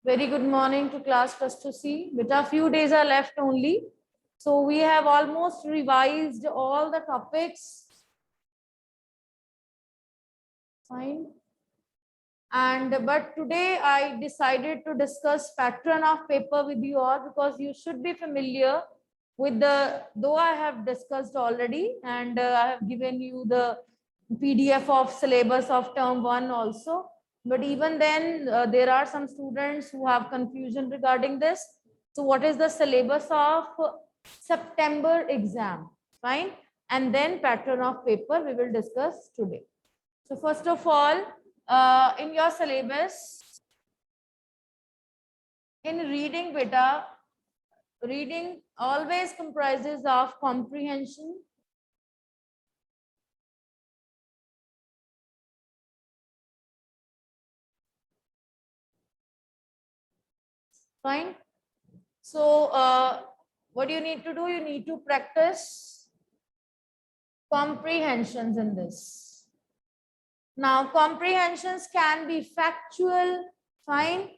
Very good morning to class plus 2C. But a few days are left only. So we have almost revised all the topics. Fine. But today I decided to discuss pattern of paper with you all because you should be familiar with though I have discussed already and I have given you the PDF of syllabus of term 1 also. But even then there are some students who have confusion regarding this. So what is the syllabus of September exam? Fine. And then pattern of paper we will discuss today. So first of all, in your syllabus, in reading beta, reading always comprises of comprehension, fine. So what you need to do, you need to practice comprehensions in this. Now comprehensions can be factual, fine,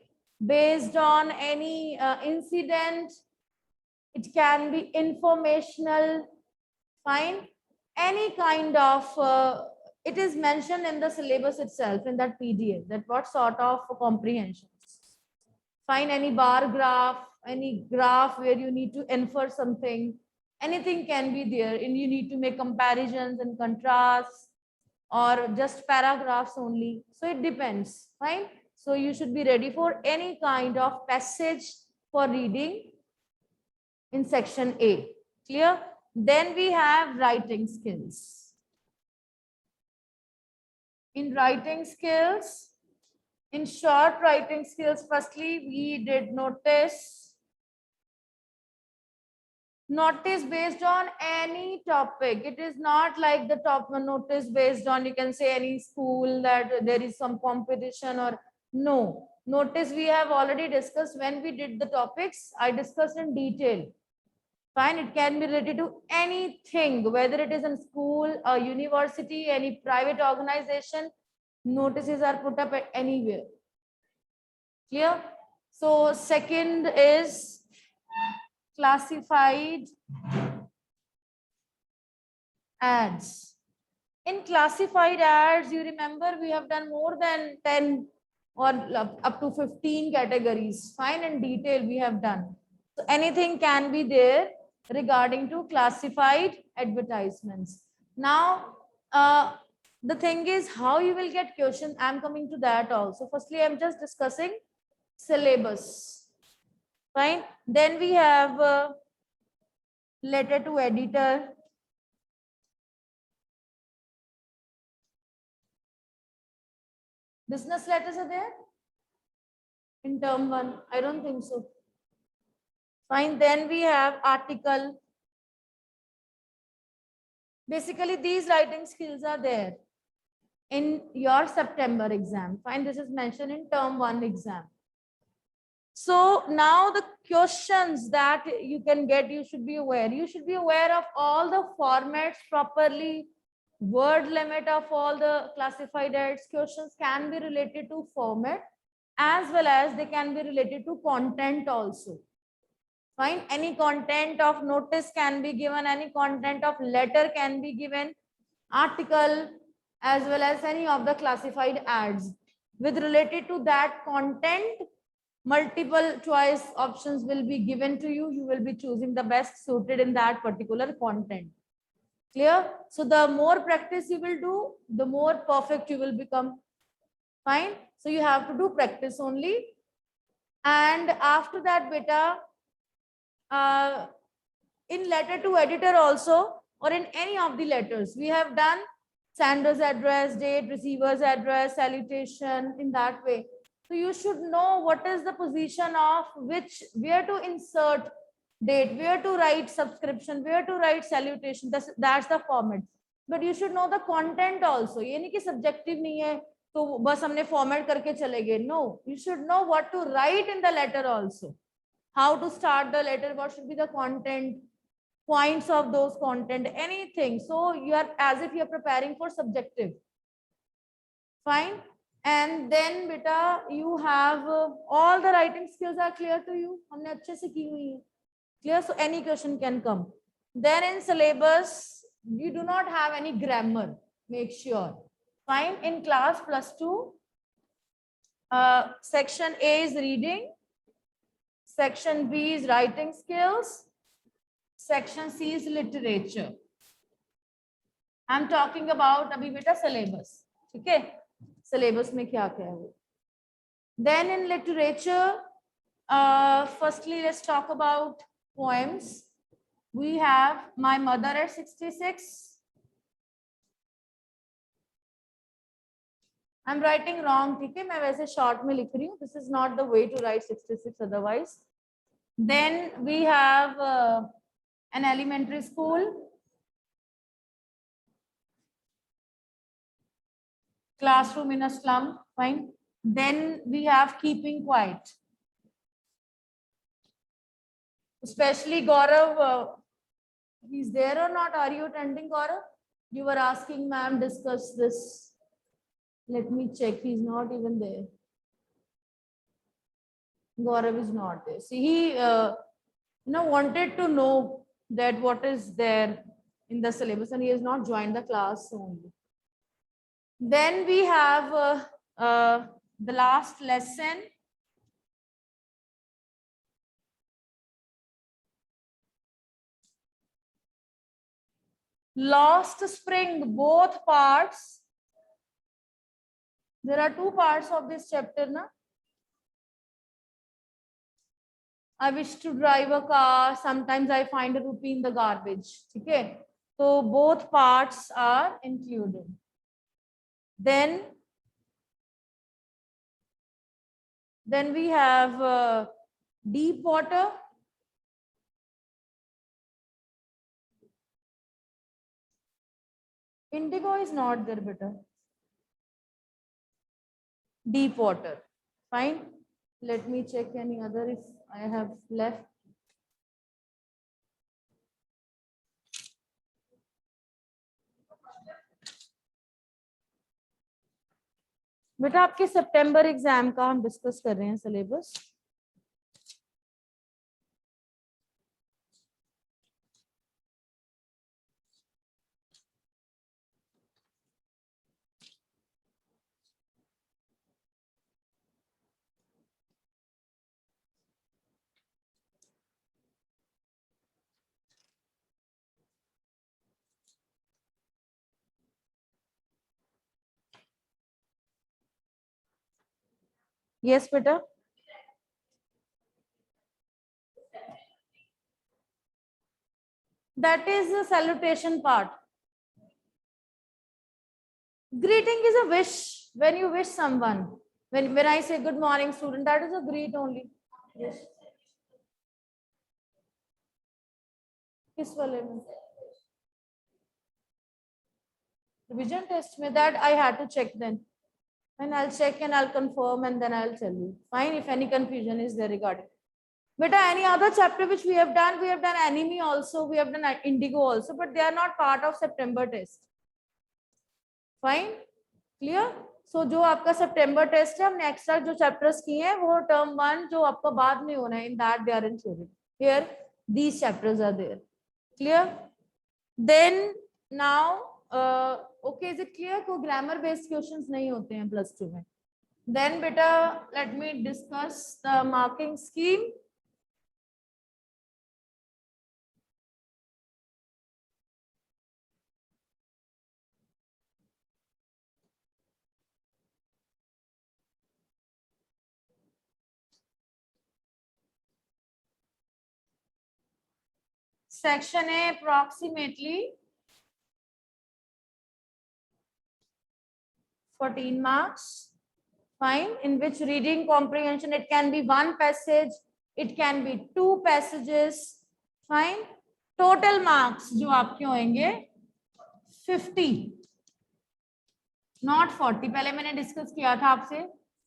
based on any incident. It can be informational, fine, any kind of it is mentioned in the syllabus itself in that PDF that what sort of comprehensions. Find any bar graph, any graph where you need to infer something, anything can be there, and you need to make comparisons and contrasts or just paragraphs only. So it depends, fine. So you should be ready for any kind of passage for reading in section A. Clear? Then we have writing skills. In writing skills, in short writing skills, firstly, we did notice based on any topic. It is not like the top notice based on, you can say any school that there is some competition or no. Notice we have already discussed when we did the topics. I discussed in detail. Fine, it can be related to anything, whether it is in school, a university, any private organization. Notices are put up at anywhere. Clear? So second is classified ads. In classified ads, you remember we have done more than 10 or up to 15 categories. Fine, in detail we have done. So anything can be there regarding to classified advertisements. Now, the thing is how you will get questions. I'm coming to that also. Firstly, I'm just discussing syllabus. Fine. Then we have letter to editor. Business letters are there in term 1? I don't think so. Fine. Then we have article. Basically, these writing skills are there in your September exam. Fine. This is mentioned in term 1 exam. So now the questions that you can get, you should be aware. You should be aware of all the formats properly. Word limit of all the classified ads. Questions can be related to format as well as they can be related to content also. Fine. Any content of notice can be given, any content of letter can be given, article, as well as any of the classified ads. With related to that content, multiple choice options will be given to you. You will be choosing the best suited in that particular content. Clear? So the more practice you will do, the more perfect you will become. Fine. So you have to do practice only. And after that, beta, in letter to editor also, or in any of the letters, we have done sender's address, date, receiver's address, salutation in that way. So you should know what is the position of which, where to insert date, where to write subscription, where to write salutation. That's the format. But you should know the content also. ये नहीं कि subjective नहीं है तो बस हमने format करके चले गए. No, you should know what to write in the letter also. How to start the letter, what should be the content, points of those content, anything. So you are as if you are preparing for subjective. Fine. And then beta you have all the writing skills are clear to you. हमने अच्छे से की हुई है. Clear? So any question can come. Then in syllabus, you do not have any grammar. Make sure. Fine. In class +2, section A is reading. Section B is writing skills. Section C is literature. I'm talking about अभी बेटा syllabus. ठीक है? Syllabus में क्या क्या है वो. Then in literature, firstly let's talk about poems. We have My Mother at 66. I'm writing wrong, ठीक है? मैं वैसे short में लिख रही हूँ. This is not the way to write 66 otherwise. Then we have an elementary school. Classroom in a slum, fine. Then we have keeping quiet. Especially Gaurav, he's there or not? Are you attending, Gaurav? You were asking, ma'am, discuss this. Let me check. He's not even there. Gaurav is not there. See, he wanted to know that what is there in the syllabus, and he has not joined the class only. Then we have the last lesson. Lost Spring, both parts. There are two parts of this chapter, na? I wish to drive a car. Sometimes I find a rupee in the garbage. Okay. So both parts are included. Then we have deep water. Indigo is not there, beta. Deep water. Fine. Let me check any other if I have left. बेटा आपके सितंबर exam का हम discuss कर रहे हैं syllabus. Yes, beta. That is the salutation part. Greeting is a wish. When you wish someone. When I say good morning, student, that is a greet only. Yes. किस वाले में? Revision test में, that I had to check then. And I'll check and I'll confirm and then I'll tell you. Fine, if any confusion is there regarding. Beta, any other chapter which we have done anime also, we have done indigo also, but they are not part of September test. Fine, clear? So जो आपका September test है, हमने extra जो chapters किए हैं वो term 1 जो आपका बाद में होना है, in that they are included. Here these chapters are there. Clear? Then now okay, is it clear? को grammar based questions नहीं होते हैं +2 में. Then beta, let me discuss the marking scheme. Section A approximately 14 marks. Fine. In which reading comprehension, it can be one passage, it can be two passages. Fine. Total marks जो आपके होंगे 50, not 40. पहले मैंने discuss किया था आपसे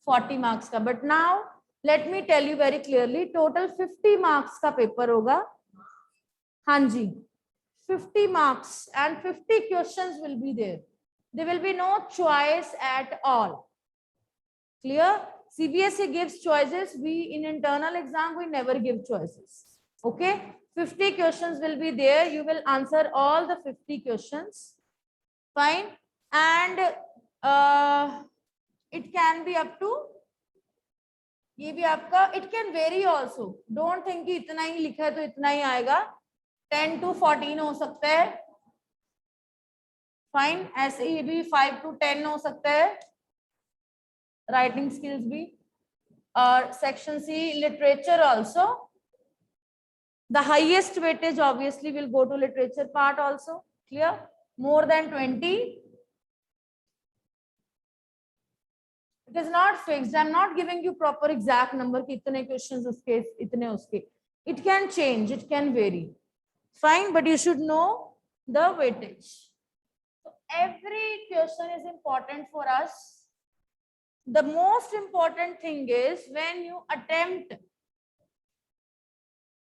40 marks का, but now let me tell you very clearly, total 50 marks का पेपर होगा. हाँ जी, 50 marks and 50 questions will be there. There will be no choice at all. Clear? CBSE gives choices. We in internal exam, we never give choices. Okay? 50 questions will be there. You will answer all the 50 questions. Fine. And it can be up to, ये भी आपका, it can vary also. Don't think कि इतना ही लिखा है तो इतना ही आएगा. 10 to 14 हो सकता है. Fine. ऐसे ही भी 5 to 10 हो सकता है. Writing skills भी. और section C literature also. The highest weightage obviously will go to literature part also. Clear? More than 20. It is not fixed. I'm not giving you proper exact number कि इतने questions उसके इतने उसके. It can change. It can vary. Fine, but you should know the weightage. So every question is important for us. The most important thing is when you attempt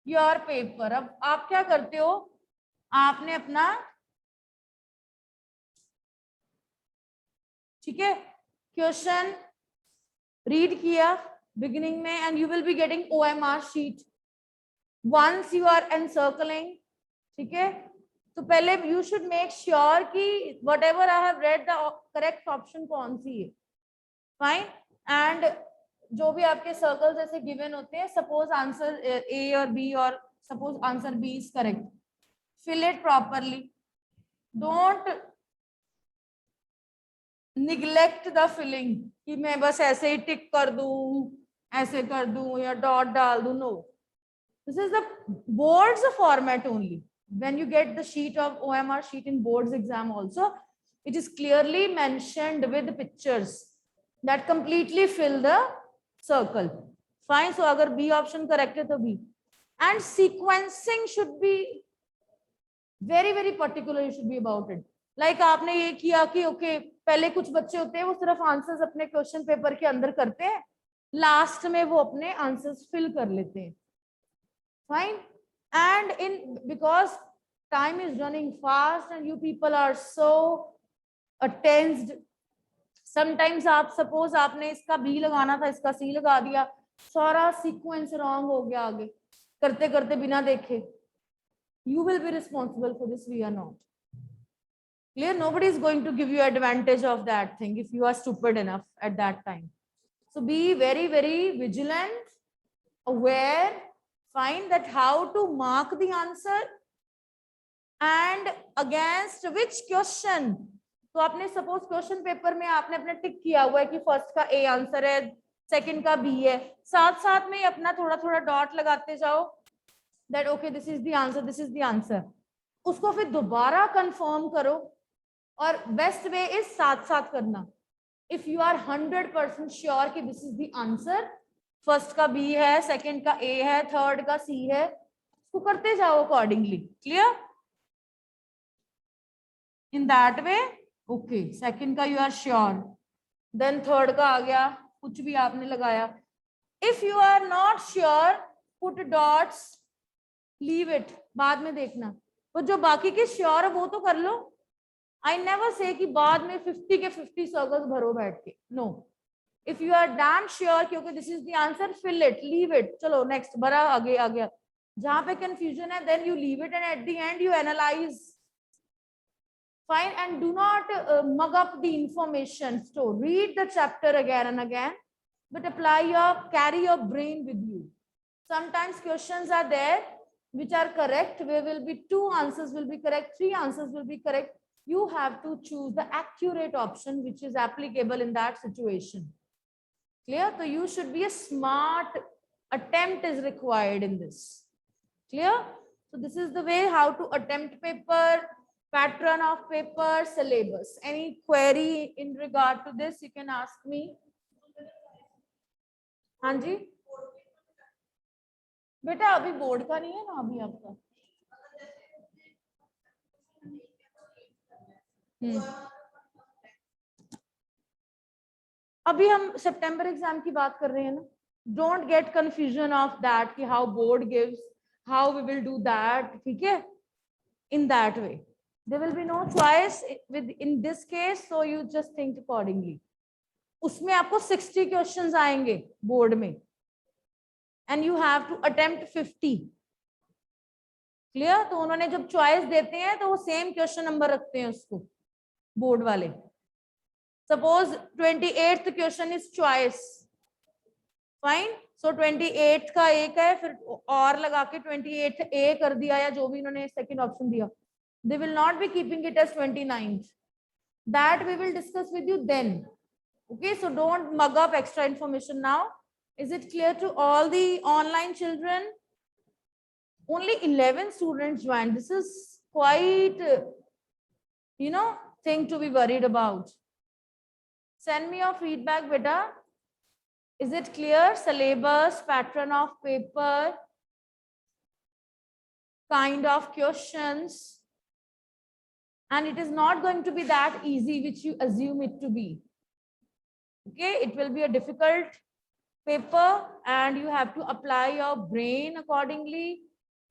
your paper. अब आप क्या करते हो? आपने अपना, ठीक है, क्वेश्चन रीड किया बिगिनिंग में and you will be getting OMR sheet. Once you are encircling, ठीक है, तो पहले you should make sure कि whatever I have read the correct option कौन सी है. Fine. And जो भी आपके सर्कल्स ऐसे गिवन होते हैं, सपोज आंसर A और B और suppose answer B is correct, fill it properly. Don't neglect the filling कि मैं बस ऐसे ही टिक कर दूं, ऐसे कर दूं या डॉट डाल दूं. No, this is the board's format only. When you get the sheet of OMR sheet in board's exam also, it is clearly mentioned with pictures that completely fill the circle. Fine. So agar B option correct hai to B. And sequencing should be very, very particular. You should be about it. Like आपने ये किया कि okay, पहले कुछ बच्चे होते हैं वो सिर्फ आंसर्स अपने क्वेश्चन पेपर के अंदर करते हैं, लास्ट में वो अपने आंसर्स फिल कर लेते हैं. Fine. And in because time is running fast and you people are so tensed. Sometimes आप सपोज आपने इसका B लगाना था, इसका C लगा दिया, सारा सीक्वेंस रॉन्ग हो गया आगे करते करते बिना देखे. You will be responsible for this. We are not. Clear? Nobody is going to give you advantage of that thing if you are stupid enough at that time. So be very, very vigilant, aware, find that how to mark the answer and against which question. तो आपने suppose question paper में आपने अपने टिक किया हुआ है कि first का ए आंसर है, सेकंड का बी है, साथ साथ में अपना थोड़ा थोड़ा डॉट लगाते जाओ that okay this is the answer, this is the answer. उसको फिर दोबारा कंफर्म करो और बेस्ट वे इज साथ साथ करना. इफ यू आर 100% श्योर कि this is the answer, first का बी है, सेकंड का ए है, थर्ड का सी है, उसको करते जाओ accordingly. Clear? In that way. Okay, second का you are sure, then third का आ गया, कुछ भी आपने लगाया. If you are not sure, put dots, leave it, बाद में देखना. तो जो बाकी के श्योर है वो तो कर लो. आई नेवर से कि बाद में 50 के 50 सर्कल्स भरो बैठ के. No, if you are damn sure क्योंकि this is the answer, fill it, leave it, चलो नेक्स्ट, भरा आगे आ गया. जहां पे कंफ्यूजन है then you leave it and at the end you analyse. Fine. And do not mug up the information. So read the chapter again and again, but carry your brain with you. Sometimes questions are there which are correct, where will be 2 answers will be correct, 3 answers will be correct. You have to choose the accurate option which is applicable in that situation. Clear? So you should be a smart attempt is required in this. Clear? So this is the way how to attempt paper, pattern of paper, syllabus. Any query in regard to this you can ask me. हाँ जी बेटा, अभी board का नहीं है ना अभी आपका. अभी हम सितंबर एग्जाम की बात कर रहे हैं ना. Don't get confusion of that कि how board gives, how we will do that. ठीक है? In that way there will be no choice with in this case, so you just think accordingly. उसमें आपको 60 क्वेश्चंस आएंगे board में and you have to attempt 50. Clear? तो उन्होंने जब choice देते हैं तो वो सेम क्वेश्चन नंबर रखते हैं उसको बोर्ड वाले. Suppose 28th question is choice. Fine. So 28 का एक है, फिर और लगा के 28th ए कर दिया या जो भी इन्होंने सेकंड ऑप्शन दिया. They will not be keeping it as 29th. That we will discuss with you then. Okay, so don't mug up extra information now. Is it clear to all the online children? Only 11 students joined. This is quite, thing to be worried about. Send me your feedback, beta. Is it clear? Syllabus, pattern of paper, kind of questions. And it is not going to be that easy which you assume it to be. Okay, it will be a difficult paper and you have to apply your brain accordingly.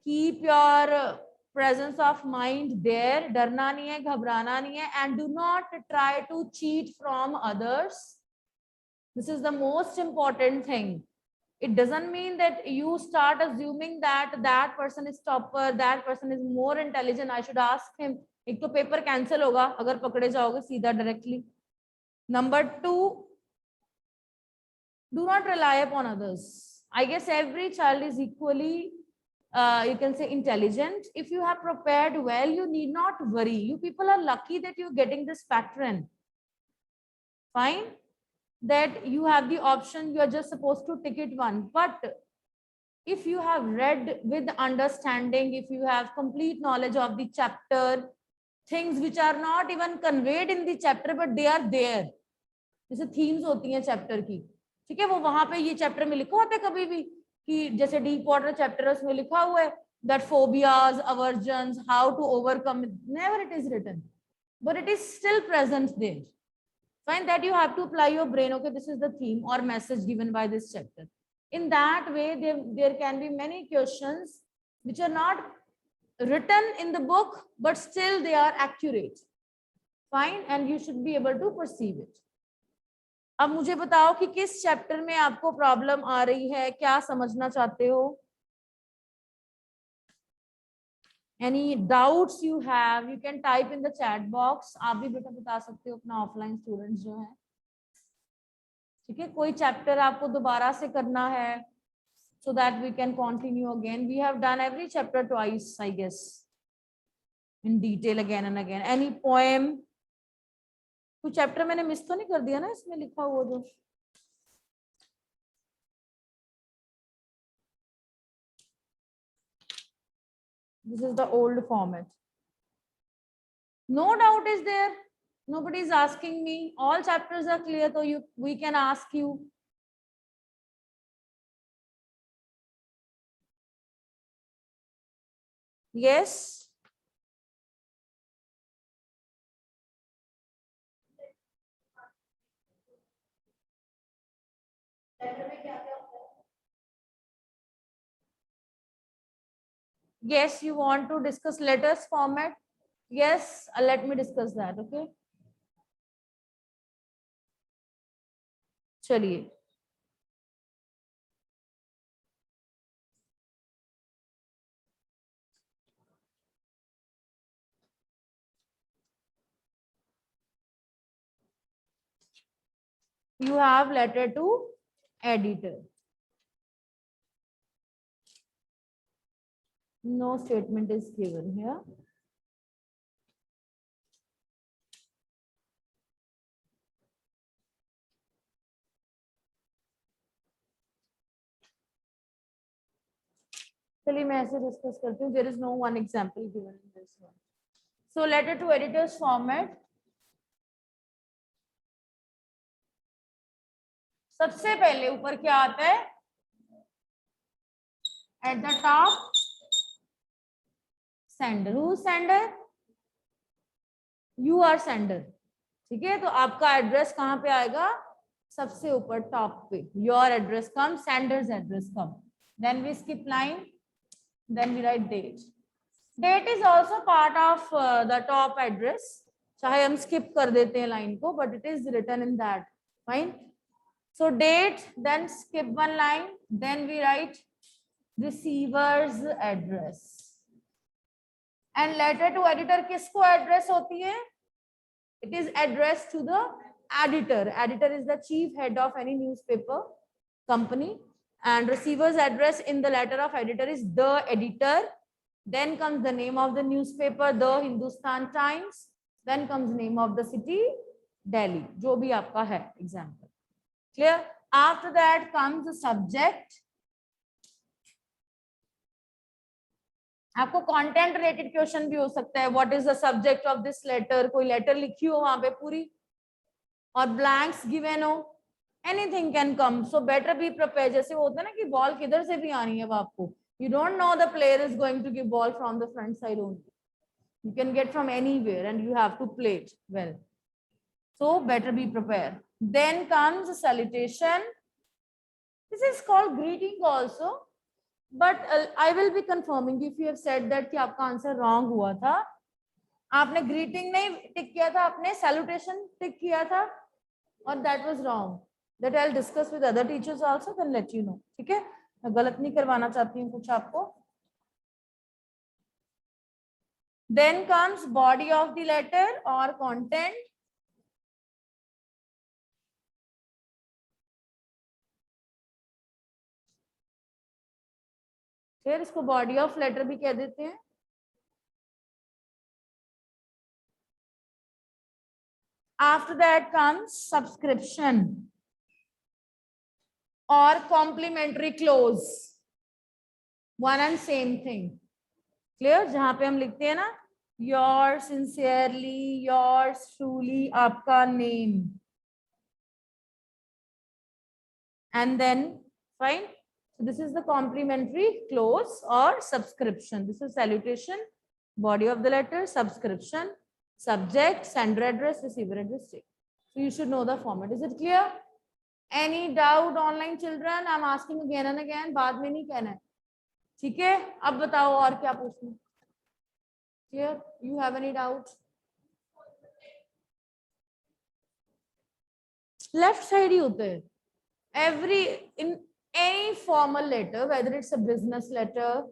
Keep your presence of mind there. Darna nahi hai, ghabrana nahi hai, and do not try to cheat from others. This is the most important thing. It doesn't mean that you start assuming that that person is topper, that person is more intelligent, I should ask him. एक तो paper cancel होगा अगर पकड़े जाओगे सीधा directly. Number 2, do not rely upon others. I guess every child is equally, you can say, intelligent. If you have prepared well, you need not worry. You people are lucky that you're getting this pattern. Fine. That you have the option, you are just supposed to tick it one. But if you have read with understanding, if you have complete knowledge of the chapter, things which are not even conveyed in the chapter but they are there, जैसे themes होती हैं chapter की, ठीक है, वो वहां पे ये चैप्टर में लिखा होता है कभी भी कि जैसे डीप वाटर चैप्टर है उसमें लिखा हुआ है that phobias, aversions, how to overcome, never it is written, but it is still present there. Find that you have to apply your brain. Okay, this is the theme or message given by this chapter. In that way, there can be many questions which are not written in the book, but still they are accurate. Fine, and you should be able to perceive it. अब मुझे बताओ कि किस chapter में आपको problem आ रही है, क्या समझना चाहते हो? Any doubts you have, you can type in the chat box. आप भी बेटा बता सकते हो अपना ऑफलाइन स्टूडेंट्स जो है. ठीक है, कोई चैप्टर आपको दोबारा से करना है so that we can continue again. We have done every chapter twice, I guess, in detail again and again. Any poem? कोई चैप्टर मैंने मिस तो नहीं कर दिया ना इसमें लिखा हुआ जो? This is the old format. No doubt is there. Nobody is asking me. All chapters are clear, so we can ask you. Yes. Yes, you want to discuss letters format? Yes, let me discuss that, okay? चलिए. You have letter to editor. No statement is given here. चलिए मैं ऐसे discuss करती हूँ. There is no one example given in this one. So letter to editors format. सबसे पहले ऊपर क्या आता है? At the top, sender. Who is sender? You are sender. ठीक है, तो आपका एड्रेस कहाँ पे आएगा? सबसे ऊपर टॉप पे. Your address comes, sender's address comes. Then we skip line. Then we write date. Date is also part of the top address. चाहे हम skip कर देते हैं line को, but it is written in that. Fine. So date, then skip one line, then we write receiver's address. And letter to editor किसको address होती है? It is addressed to the editor. Editor is the chief head of any newspaper company, and receiver's address in the letter of editor is the editor. Then comes the name of the newspaper, the Hindustan Times. Then comes name of the city, Delhi. जो भी आपका है example. Clear? After that comes the subject. आपको content related question भी हो सकता है. What is the subject of this letter? कोई लेटर लिखी हो वहां पे पूरी और ब्लैंक्स गिवन हो, anything can come. So better be prepare. जैसे वो होता है ना कि बॉल किधर से भी आनी है वो आपको, you don't know the player is going to give ball from the front side only. You can get from anywhere and you have to play it well. So better be prepared. Then comes salutation. This is called greeting also. But I will be confirming if you have said that कि आपका answer wrong हुआ था. आपने greeting नहीं टिक किया था, आपने salutation टिक किया था, और that was wrong. That I'll discuss with other teachers also, then let you know. ठीक है, मैं गलत नहीं करवाना चाहती हूँ कुछ आपको. Then comes body of the letter or content. फिर इसको body of letter भी कह देते हैं. After that comes subscription or complimentary clause. One and same thing. Clear? जहां पे हम लिखते हैं ना, yours sincerely, yours truly, आपका name, and then fine. So this is the complimentary clause or subscription. This is salutation, body of the letter, subscription, subject, sender address, receiver address. So you should know the format. Is it clear? Any doubt online children? I'm asking again and again. बाद में नहीं कहना है. ठीक है, अब बताओ और क्या पूछना. Clear? You have any doubt? Left side ही होते हैं. In any formal letter, whether it's a business letter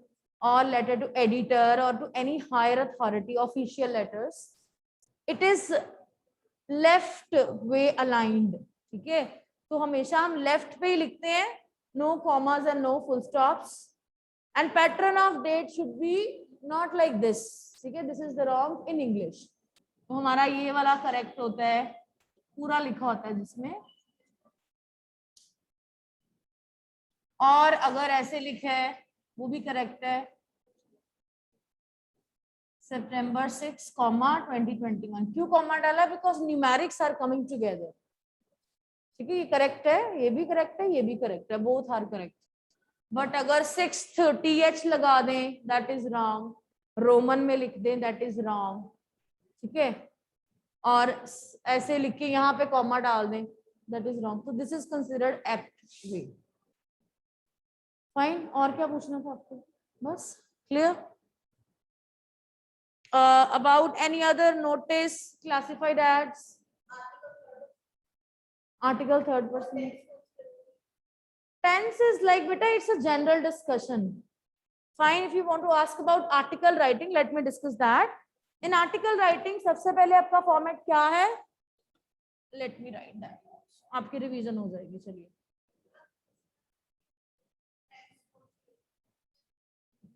or letter to editor or to any higher authority, official letters, it is left way aligned. ठीक है, तो हमेशा हम left पे ही लिखते हैं. No commas and no full stops. And pattern of date should be not like this. ठीक है, this is the wrong in English. तो हमारा ये वाला correct होता है, पूरा लिखा होता है जिसमें. और अगर ऐसे लिखा है वो भी करेक्ट है. September 6, 2021. क्यों कॉमा डाला? Because numerics are coming together. ठीक है, ये करेक्ट है, ये भी करेक्ट है, ये भी करेक्ट है, बोथ आर करेक्ट. बट अगर 6th लगा दें, दैट इज रॉन्ग. रोमन में लिख दें, दैट इज रॉन्ग. ठीक है, और ऐसे लिख के यहाँ पे कॉमा डाल दें, दैट इज रॉन्ग. तो this is considered apt way. Fine. और क्या पूछना था आपको? बस clear. About any other notice, classified ads, article 3rd person. Tense is like, beta, it's a general discussion. Fine. If you want to ask about article writing, let me discuss that. In article writing, सबसे पहले आपका format क्या है? Let me write that. आपकी revision हो जाएगी. चलिए,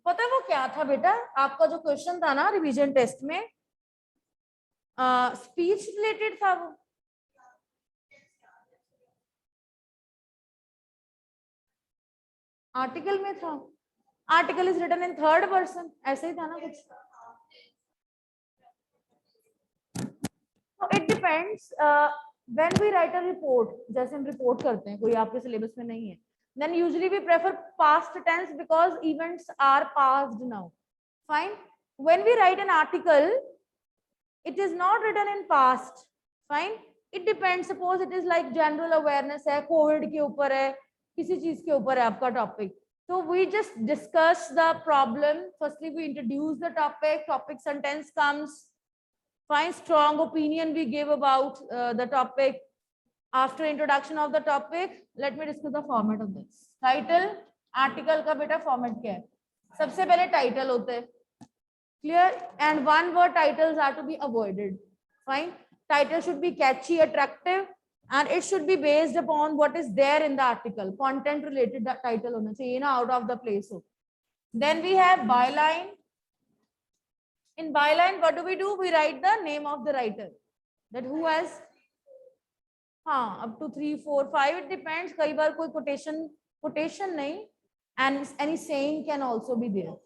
पता है वो क्या था बेटा? आपका जो क्वेश्चन था ना रिवीजन टेस्ट में, स्पीच रिलेटेड था. वो आर्टिकल में था. Article is written in 3rd person. ऐसे ही था ना कुछ. It depends. When we write a report, जैसे हम रिपोर्ट करते हैं, कोई आपके सिलेबस में नहीं है, then usually we prefer past tense because events are passed now. Fine. When we write an article, it is not written in past. Fine. It depends. Suppose it is like general awareness है, covid के ऊपर है, किसी चीज के ऊपर है आपका topic. So we just discuss the problem. Firstly, we introduce the topic. Topic sentence comes. Fine. Strong opinion we give about the topic. After introduction of the topic, let me discuss the format of this. Title, article का बेटा format क्या है? सबसे पहले title होते हैं, clear, and one word titles are to be avoided. Fine. Title should be catchy, attractive, and it should be based upon what is there in the article. Content related title होना चाहिए ना, out of the place हो. Then we have byline. In byline, what do? We write the name of the writer. That who has, हाँ, up to 3, 4, 5. It depends. कई बार कोई quotation नहीं, and any saying can also be there.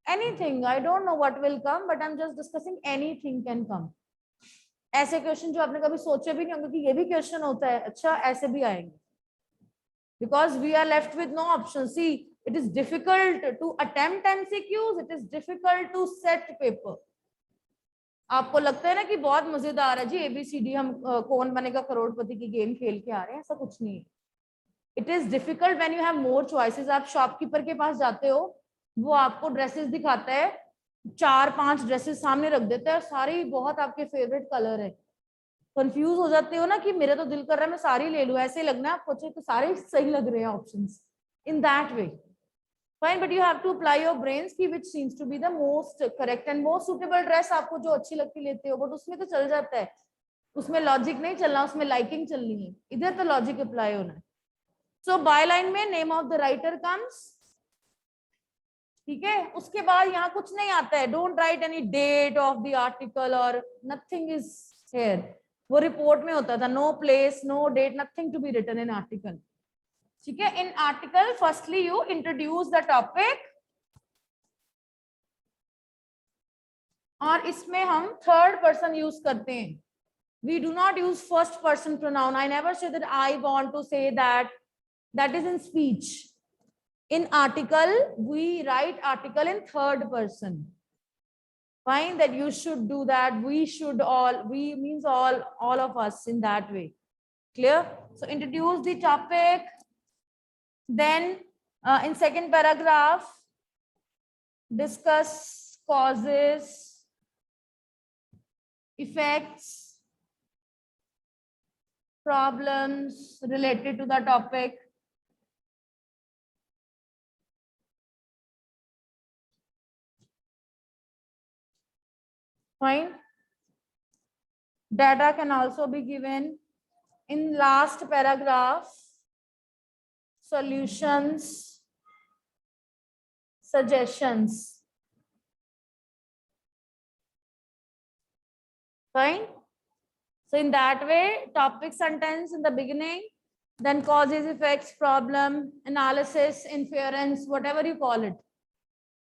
Anything, I don't know what will come, but I'm just discussing anything can come. ऐसे question जो आपने कभी सोचे भी नहीं होंगे कि ये भी क्वेश्चन होता है, अच्छा ऐसे भी आएंगे. Because we are left with no option. See, it is difficult to attempt MCQs. It is difficult to set paper. आपको लगता है ना कि बहुत मजेदार है जी, ABCD हम कौन बनेगा करोड़पति की गेम खेल के आ रहे हैं, ऐसा कुछ नहीं है. It is difficult when you have more choices. आप शॉपकीपर के पास जाते हो, वो आपको ड्रेसेस दिखाता है, 4-5 ड्रेसेस सामने रख देता है और सारी बहुत आपके फेवरेट कलर है. कंफ्यूज हो जाते हो ना कि मेरा तो दिल कर रहा है मैं सारी ले लूं, ऐसे लगना है आपको तो सारे सही लग रहे हैं options. In that way fine, but you have to apply your brains की which seems to be the most correct and most suitable dress. आपको जो अच्छी लगती लेते हो, बट उसमें तो चल जाता है, उसमें लॉजिक नहीं चलना, उसमें लाइकिंग चलनी है. इधर तो लॉजिक अप्लाई होना है. सो बायलाइन में name of the writer comes, ठीक है. उसके बाद यहाँ कुछ नहीं आता है. Don't write any date of the article और नथिंग इज हियर. वो रिपोर्ट में होता था, no place, no date, nothing to be written in article. ठीक है. In article firstly you introduce the topic, और इसमें हम थर्ड पर्सन यूज करते हैं. We do not use first person pronoun. I never say that I want to say that. That is in speech. In article, we write article in third person. Fine, that you should do that. We should all, we means all of us in that way. Clear? So introduce the topic. Then in second paragraph, discuss causes, effects, problems related to the topic. Fine. Data can also be given. In last paragraph, solutions, suggestions. Fine. So in that way, topic sentence in the beginning, then causes, effects, problem, analysis, inference, whatever you call it.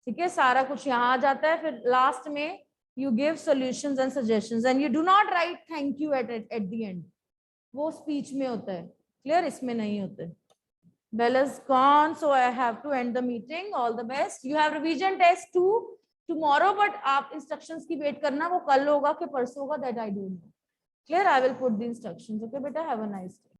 ठीक है, सारा कुछ यहाँ आ जाता है. फिर last में you give solutions and suggestions, and you do not write thank you at the end. वो speech में होता है. Clear? इसमें नहीं होता है. Bell is gone, so I have to end the meeting. All the best. You have revision test 2 tomorrow, but आप instructions की wait करना, वो कल होगा कि परसों होगा, that I don't know. Clear? I will put the instructions. Okay, beta, have a nice day.